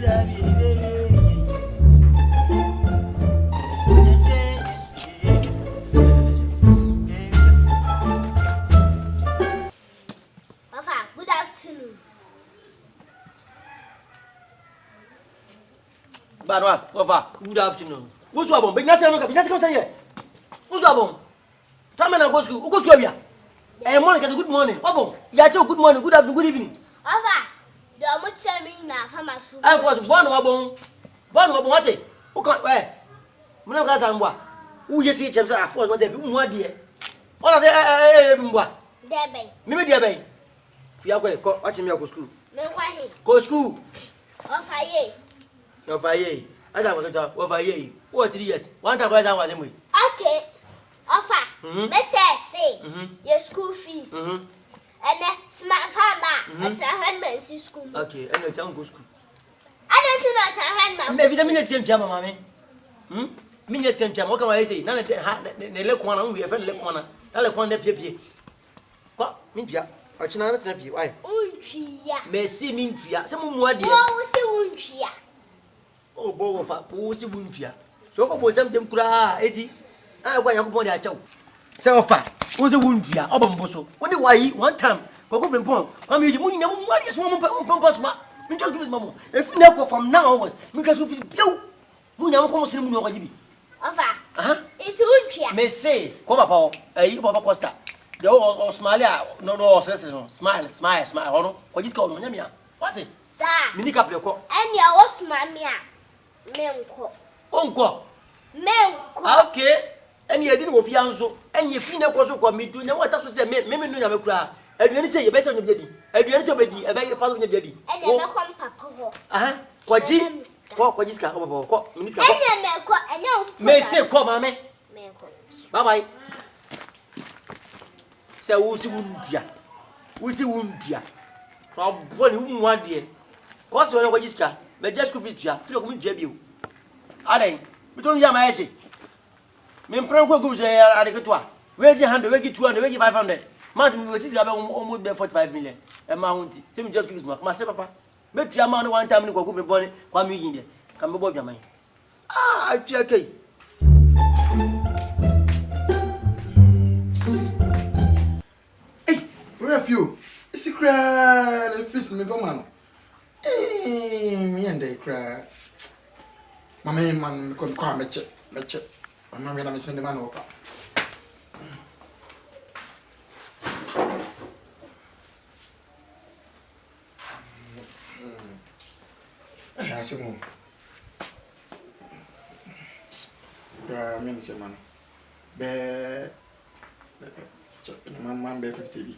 Good afternoon. Banwa, Papa, good afternoon. Who's Wabon? But nothing, nothing comes here. Who's Wabon? Time and go school. Who goes where? Eh, Monica, good morning. Wabon, Yacho, good morning, good afternoon, good evening. Papa, do I want to tell me now? I was one Wabon. One Wabon, what? Who can't wear? Munagazamba. Who you see, James, I force what they do, what dear. What are they? What? Debbie. Mimi, dear Bay. You are going to watch me go school. Me Go school. Of a Of a year. As I was a job, of a year. What 3 years? One time I was in with. Okay. Offer. Say, your school fees. And then smart farmer. It's a handman school. Okay, and the town go school. I don't know a handman. Maybe the minutes came to mammy. Minutes came to what can I say? None of the look one, we have a look one. I like one that what? Mintia. I should not have you. Why? May see Mintia. Some more dear. Oh, boy, of a pussy Wintia. So, what was something cry, Esi? I want your body at you. So far, was a Wintia, Obamboso. Only why one time, go from Pong. I mean, you know what is one pumpas, ma. We just give it, Mamma. If you never from now onwards, because we feel you. We never come see you. It's Wintia. May say, come up, a Papa Costa. The old Smalia, no, smile, what is called Namia? What's it? Sir, Minica Preco. and your was mamma. Menko. Uncle. Menko. Okay. And you didn't Fianzo, and you feel no cause of me to know what else to say, maybe no have a cry. I didn't say your best on the lady. I didn't say a very part of the lady. And never come, Papa. What G? What is car over? What Miss And you may say, come, mammy. Bye bye. Say, who's the wound? Who's the wound? From one dear. What's your register? But just go with you. Feel like you. Are we don't hear my essay. Men Pranko goes at the tour. Where's the 100, where's 200, where's 500? Martin was almost 45 million. A mount. Same just give myself, Papa. But your man one time to go over the body, 1 million. Come aboard your mind. Ah, okay. Hey, where are you? It's a cry and fist me for man. Me and they cry. My man become calm, me check. My man gonna send the man over. I see more. Me say man. Be man be 50.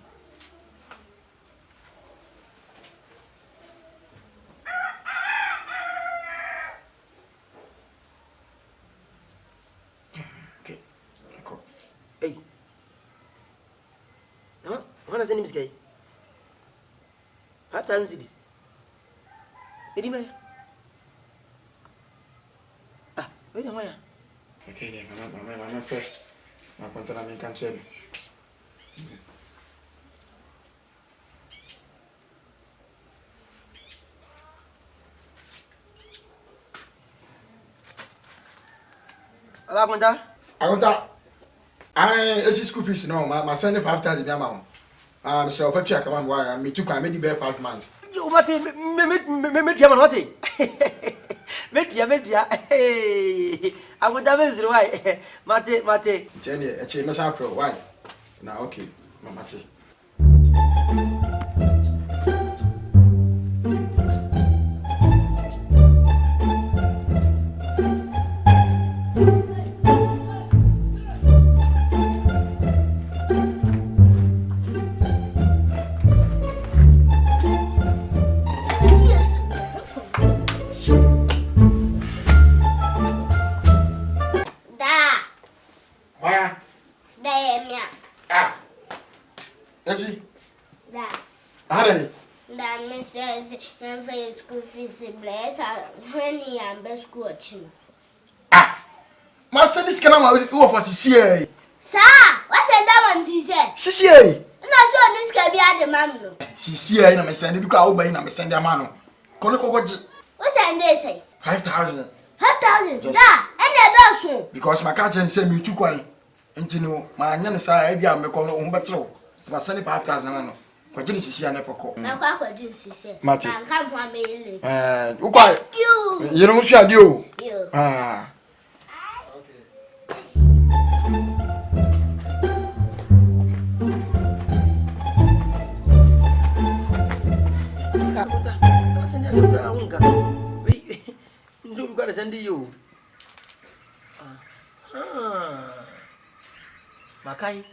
Hey. No, what is the name of this guy? 5,000 cities. Eddie May. Ah, wait a minute. Okay, then, I'm not fresh. I'm going to make cancel. I want that. Esi school fees no, my son 5,000 be amount. So papa come on why me too can maybe be 5 months. You what me diamond what? Me hey. I want that is why. Mate. Jenny, actually me say why? Na okay, mama te. Esi. Da. Are. Da me says and for school fees bless when you am best school chin. My son is kana ma for CCA. Sir, what's that one CCA? CCA. Na so this can be at the man no. CCA na me send bi kwa wo ba na me send am no. Kono kokoji. What's and they say 5,000. 5,000. Yes. Da, and they don't. Because my cousin sent me 2 coin. And you know, my young side, I be a call on Batro. But send 5,000. But you see, I never call. I'm going to say, Martin. I'm come for me. Okay. You. You don't share you. You. Ah. We got to send you. Makai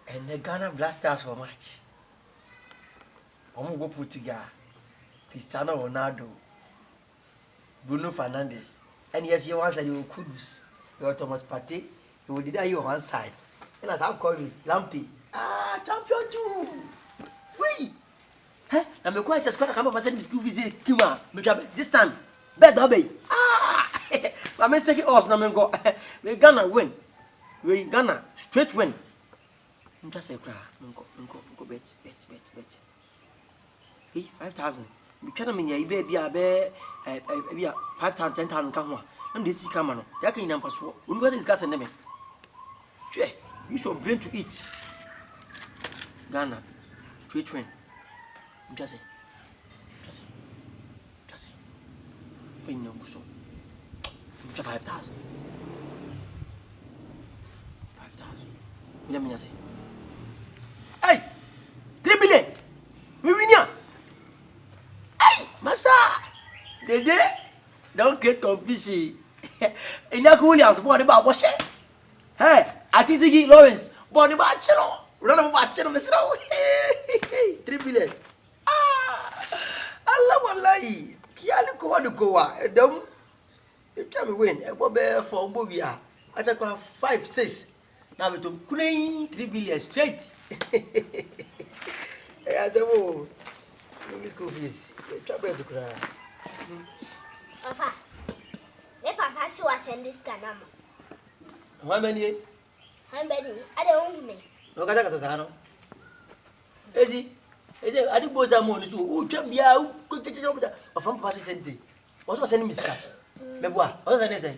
and the Ghana Blasters for match. Go put together Cristiano Ronaldo, Bruno Fernandes, and yes, you once said you could lose. You Thomas Partey, you would did you on one side. And as I'm calling Lamptey, champion too. Wait. Huh? I'm a quite squad. I'm a send school visit. Kima, this time, bad hobby. My mistake us. Now go. We gonna win. We gonna straight win. I'm just a cry. Go bet. Hey, 5,000. We can't mean you be a 5,000, 10,000 come on. I'm this come on. That can you for so. We got this gas and them. You should bring to eat. Ghana straight win. Just say. For you know, so 5,000. 5,000. You know me say. Hey, 3 billion. We win ya. Hey, massa. Dede, don't get confused. Ina Williams, boy, about wash it. Hey, Atizigi Lawrence, boy, about channel. Run over channel, Miss 3 billion. Allah wallahi kiali ko wadu ko wa edam e tell me win e go be for mbobi a acha kwa 5 6 na beto kunai 3 billion straight e azemo no school fees e try beto kura Papa, me papa si wa send this kanama. how many How many? I don't me. no kaza kaza no ezi eje adi boza mo ni so o twabia o koteteje obuja ofam papa se send o send me sika meboa o send say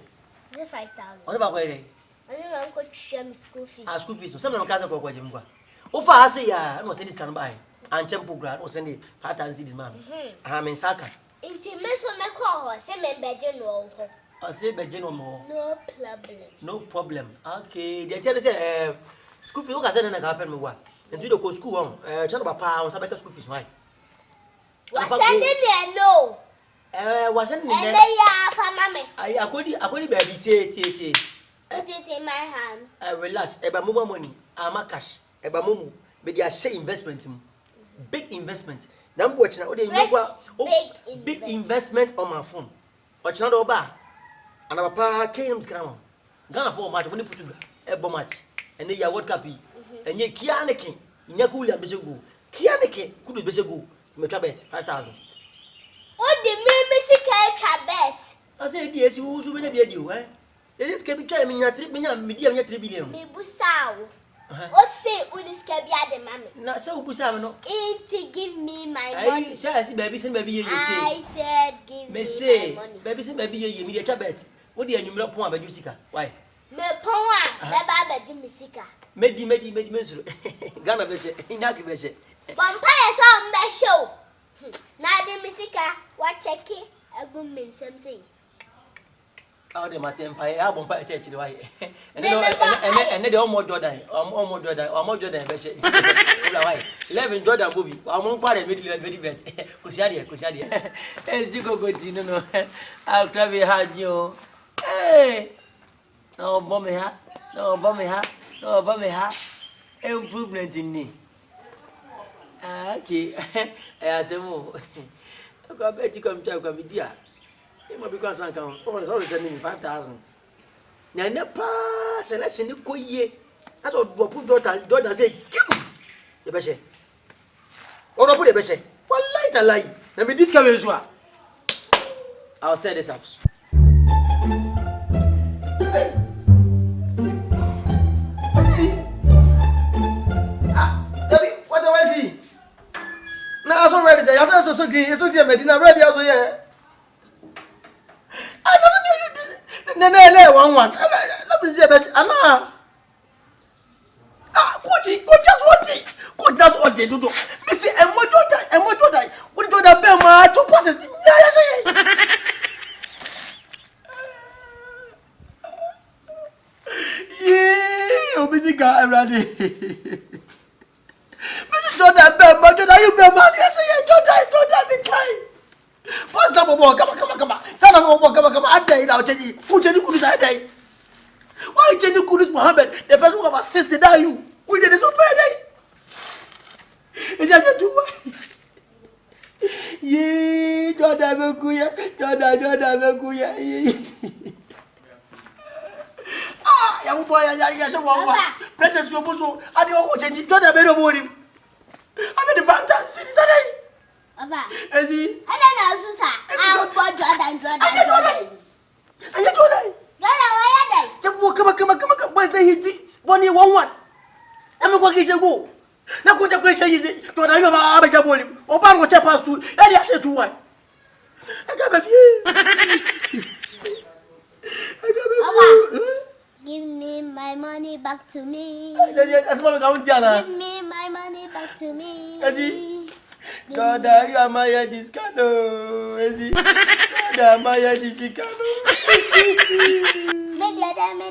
5,000. o ba ko ere I don't go to school fees. school fees so some na kaza ko ko je mgwa o fa ase ya no send sika no bai an tempo gra no send 5,000 cedis man men saka Inti me so me call ho se me beje no ho. I say beje no mo No problem. Okay they tell say school fees o ka send na ka pen mgwa nti do ko school on chano papa on sabeka school fees why Wa send ne no. Wa send ne Ebe ya fa mame. ai akodi baby tie Put it in my hand. relax eba mobile money ama cash eba momu be dia share investment big investment na mbo china o dey ngwa big investment on my phone o china do ba ana papa kenim skram Ghana for match money Portugal ebo match ene ya world cup enye kianeke nyaku William besego kianeke kudu besego me twa bet 5,000 O de me sika twa bet. I say di esi usu be bia di o This can be trying me 3 billion. Me busao. O say uni skabia de mama. Na say u busa me no. It give me my money. Say baby say baby ye I said give me my money. Baby say baby ye me dey twa bet. Wo dey anyumra pon abaju sika. Why? Me pon a me ba abaju me sika. Medi mensuru. Ghana be she, inaki be she. Bompa ye so mbe show. Na de me sika wa check e agum me nsem say. How the matem pay a bompa e church why. And the omo Jordan be she. Why? 11 Jordan bobi. Amon kware very bet. Kusiade. Esi Kokotii no. I'll travel hard you. Hey. No bomb me ha. Improvement in me. Okay. Asemo. Ko bet you come try come dia. E mo because an kan. Oh, sorry send me 5,000. Na ne pa selection ni koyie. That's what put daughter say. The beshe. Odo put the beshe. Wallahi talai. Na me this way so. I'll set this up. Hey. What do I see? Now, I saw ready. I saw so green. So green. Medina ready as well. No, 1-1. Let me see best. Anna. Coach, just one thing. Coach, that's what they do. Me see, and what you die. What do that bear my 2 passes? Yeah, busy guy ready. Mr. Jordan, bear, you bear man. Yes, Jordan, be kind. Pass that ball, come on. Tell them come on. I die now, change. Who change good I die? Why change good Mohammed? The person who have assisted that you. We did this on Friday. Is that you? Yeah, Jordan, young boy, I Princess Roboso, I don't change. Jordan, better about him. I'm in the Bantan City today. Esi. I don't know, Susan. I'm for Jordan. Come. Where's the hit? 1 year, 1-1. I'm going to go. Now, go to the question is it? Don't I have a double? Oban will tap us to. And I said to 1. I got a few. Give me my money back to me. That's what I'm going to tell. Give me my money back to me. Esi. God, you are my discano. Esi. God, my discano. Me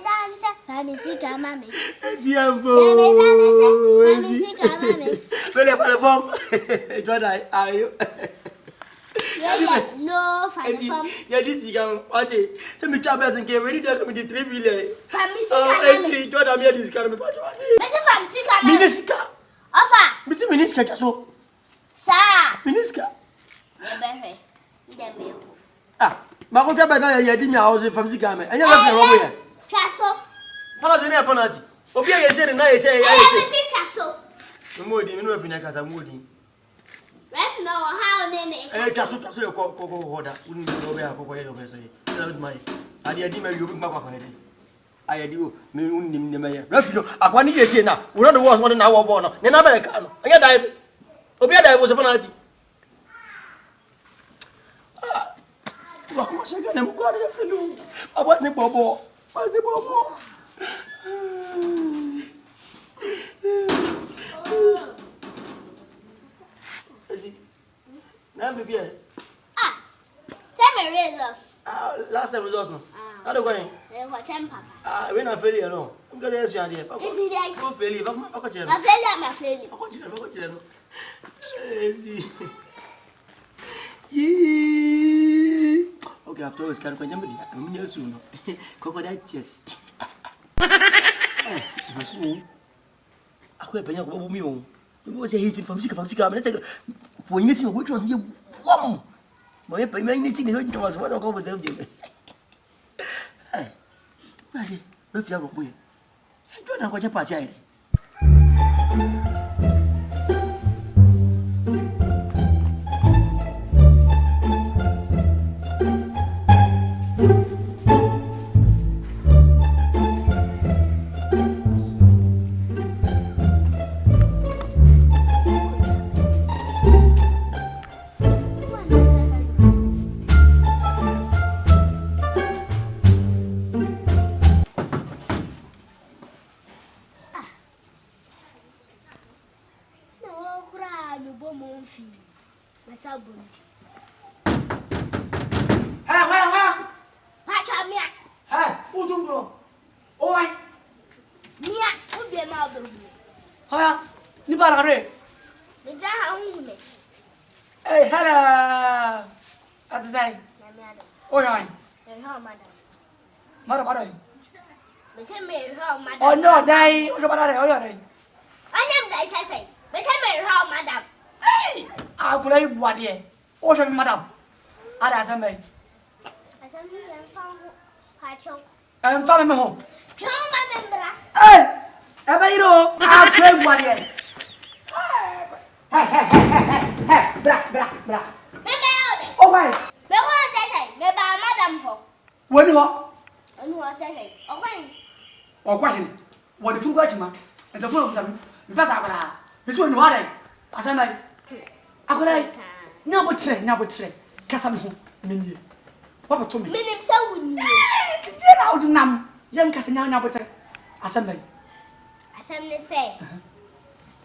dance, fancy mami. Esi ambo. Fancy mami. Vele para form. God, are you? Yeah, no fancy form. Yeah, this is what say me try better get ready to come to 3 billion. Fancy mami. Esi, God, I'm here discano me what? Mese fancy mami. Miniska. Offer. Misi miniska jaso. Sir. Miniska. Never. Dem Ma ko try better ya di me house from Zigame. Anya na fe robo ya. Traso. Hala so na penalty. Obi ya say na ya say. Traso. Mo di me no afina kasa mo di. Ref no how nene. Traso ko hoda. Uni no be akoko ye no be so ye. Na be mai. Adi adi me yobi ngba kwa hede. Ayadi o me uni ne me ye. Ref no akwani ye say na. We no the worst one na wo ball no. Ne na be ka no. Anya dai. Obi ya dai wo so penalty. Comment ça gagne mon quoi les fellow aba ni bobo pas de bobo na be bien Tell me results. Last time results no how they going For 10 papa. we na failure no because yes you are there go failure ba ko chere Ma failure. ba ko chere no Esi Yee. Okay, after all, can you remember? I'm here soon. Crocodile tears. Masu. Aku e banyak buat bumi oh. Ibu saya hijin famsi. Mana tak? Poin ini sih aku cuma dia wam. Mau ya pemain ini sih ni cuma semua kau betul je. Nanti, Rafia berapa ya? Itu nak kau cepat sih ini. Onyo dai, ojo pada dai. Anyam dai sai. Betul merah madam. Aku lagi buat dia. Ojo madam. Ada asam bayi. Asam ni yang faham kacau. Faham memang. Cuma membera. Apa itu? Aku lagi buat dia. Bra. Memang ada. Okay. Memang sai. Memang madam ho. Wani ho. Anu sai. Okay. Kwa hini. Wadi furu kwa chima. Eza furu msami. Mpasa akala. Bisu wani wade. Asam bayi. Aku lagi. Nyabo tre. Kasam ho. Minji. What to me? Meaning so when you out nam. Young Cassandra, but assembly. assembly say,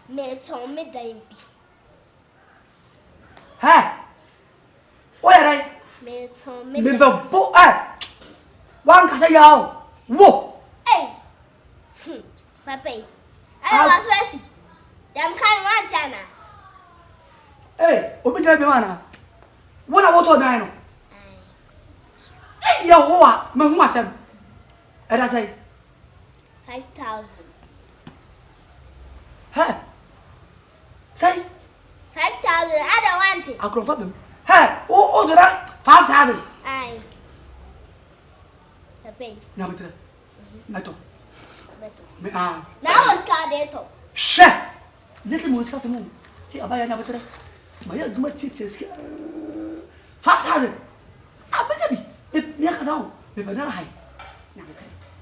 me told me dainty. Ha! Where I? Me told me. Me the book. One Cassandra. Whoa! Hey! Papi, I was Wesley. Them kind one Jana. Hey, open the banana. What about all dino? Hey, your hoa, Mahmasem. And I say, 5,000. ha! Say, 5,000. I don't want it. I'll confirm them. Ha! Oh, that 5,000. Aye. Papi, Now, Nato. Me now was Cardeto. Sheh! Little moon got the moon. He abaya never. My young much says 5,000. I bet me. If Yakazao, if I don't hide.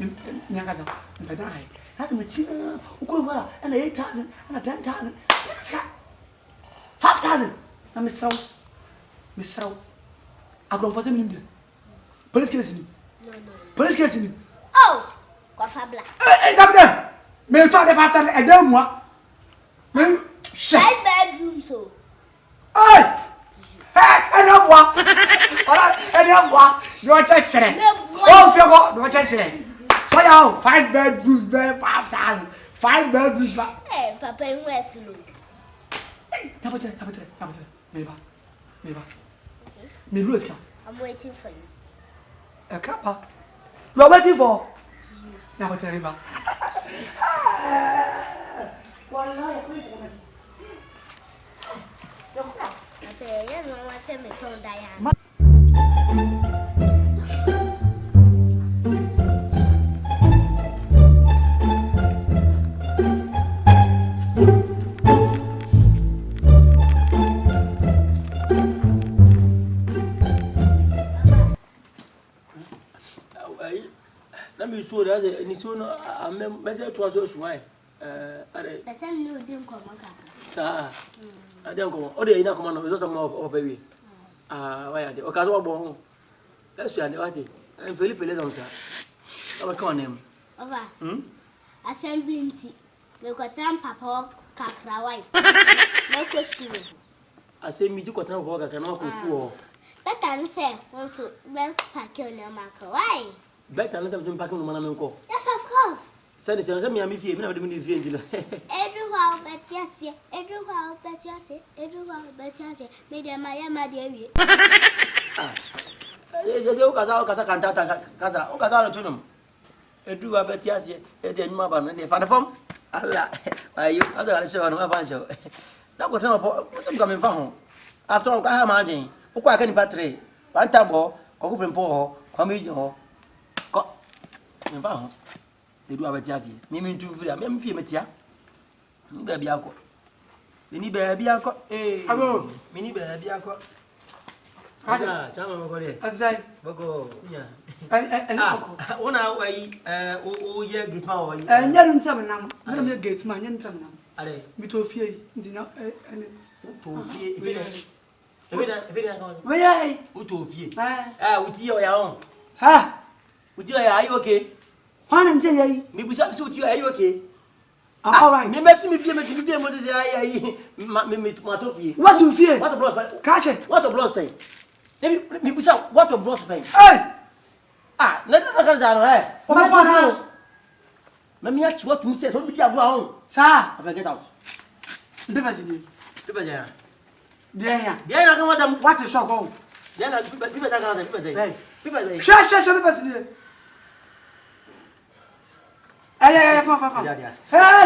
Yakazao, if I don't hide. That's a machine who go well, and 8,000 and 10,000. 5,000. Now, Miss Sow. I'll go for them in there. Police casing. No. Police casing. Oh, Coffabla. Hey, Governor! May you talk the 5,000 and then what? 5 bedrooms, so. Hey! Hey, and up what? And up what? Your church today. Oh, if you go, your church today. So, you 5 bedrooms, 5,000. 5 bedrooms. Hey, Papa, in West Loop. Hey, Maybe. Maybe, let's go. I'm waiting for you. A cuppa. You are waiting for? Now, what tell you about? Papa, you know what I told Diane. Let me show that any sooner I message was so why. But some new didn't come. I don't come. Oh, they are not coming on some more baby. Why are they? Okay, so bon. Let's see, I'm very feeling, sir. I will call him. Over. Assembly. We got some papa Kakrawai. No school. I say, me to go to work. I cannot go to school. That can say, also, well, pack your name, why? Better than something packing the man. Yes, of course. Send it, send me a fear, never do fear. Everyone, but yes, everyone, but yes, everyone, but yes, made a Miami, dear. Casa cantata, Casa, Ocasano to them. A do a bet yes, a dead mother, and they found a form. Allah, by you, other show on my banjo. That was not coming from home. After all, I am margin. Who I can patre, one tabo, cocoa from poor, comedian. They do have a jazzy. Mimi to free. I'm fear. Baby, I got. Mini baby, I got. Eh, Mini baby, I got. Chama, As I Boko, yeah. And 1 hour, yeah, get my way. and you don't tell me now. I don't get my name. Allez, Me to fear, dinner, and to fear. where Who to fear? I With you, your own. ha. With you, are you okay? One and say, Maybe something to you, are you okay? I'm all right. Me messing me be Moses. I my toffee. What's your fear? What a blood, Catch it. what a blood say. Me be so what a blood say. Hey! Let us go down. My father. Let me ask what you say. So be go Sir, I get out. the best. People there. There, They are not going to what is your home? They are not people that people say. People say. Shut the best. Hey,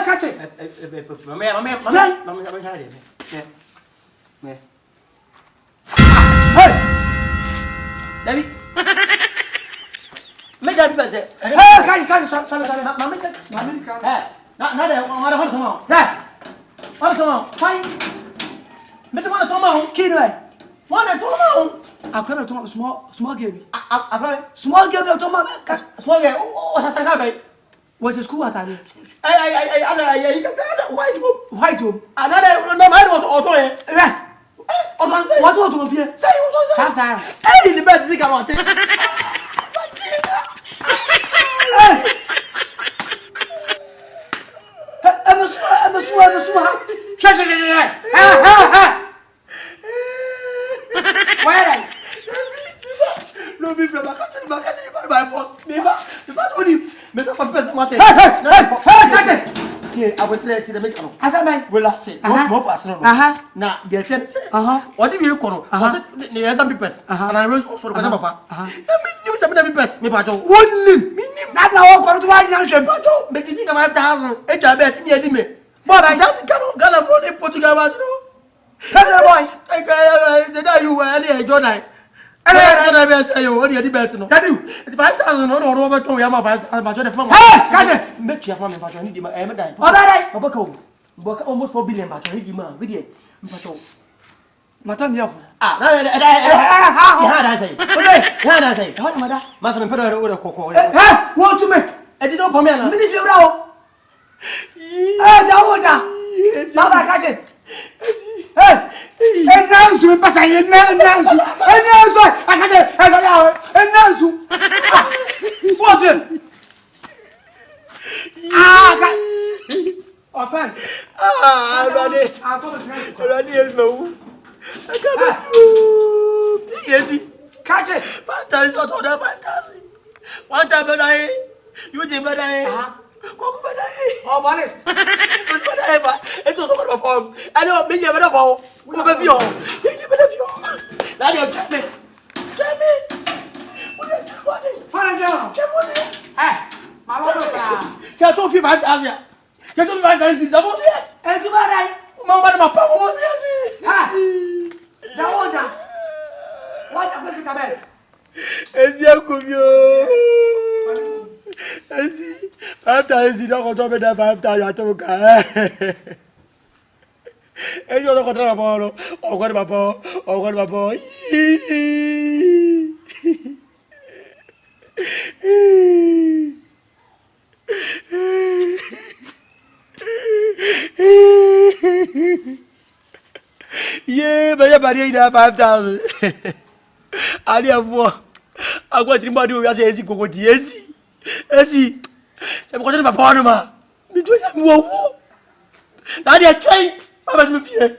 catch it. Hey! David. Make that people say. Hey, sorry. Mamma, Hey, not that one come on. hey, What come on? fine. Mr. One come on. Kid, right? One come on. I can't talk small game. I Small game, no, Thomas. small guy. What's that? What is school at that? I white room. White room. Another no matter what auto. What do you fear? Say you don't say. 5,000. Hey, the best thing about it. I'm a Where? No, be from my country, my boss. Me, the bad only make up a person. Hey, I will try to make a as I may. will I say, more personal. Now, the attendant say, what do you call? Was it the other people? And I was also because Papa. I mean, you some of the best, me, Pato. One, Not now, go to one young Pato. make you think about 1,000. It's a bet near me. Boy, I just can't go to Portugal. boy. I got you were any Jordan. I say you what you bet no. That you. 5,000 no over to Yama 5,000 but from Hey, got it. make your family but I need my die. Alright. Papa almost 4 billion but I need my video. Matan yof. Ah, I say. I say. What mother? Must have put over the cocoa. Hey, want to me? I did not come here. Mini you know. Hey, Dawoda. Baba catch it. Hey, and now you pass I now I catch it. And now what it? Offense. Ready is no. I can't yes, Catch it. 5,000 or 5,000. One time but I you did but I Oh, honest. It was over my phone. I don't mean you better go. You better you. Now you get me. Get me. What is it? Hey, my lord. You told me 5,000. You told me 5,000. Yes. Hey, you are Mama, my papa was yes. Dawoda. What a good comment. Esi Kokotii. Esi 5,000 don't go to 5,000 to go. Esi don't go to Papa. Oh, God, Papa. Oh, God, Papa. Yeah, but you're buying 5,000. I have I got to body with Esi Kokotii. Esi. I'm going to Papa. Me doing that. Now they are trying. I was with you.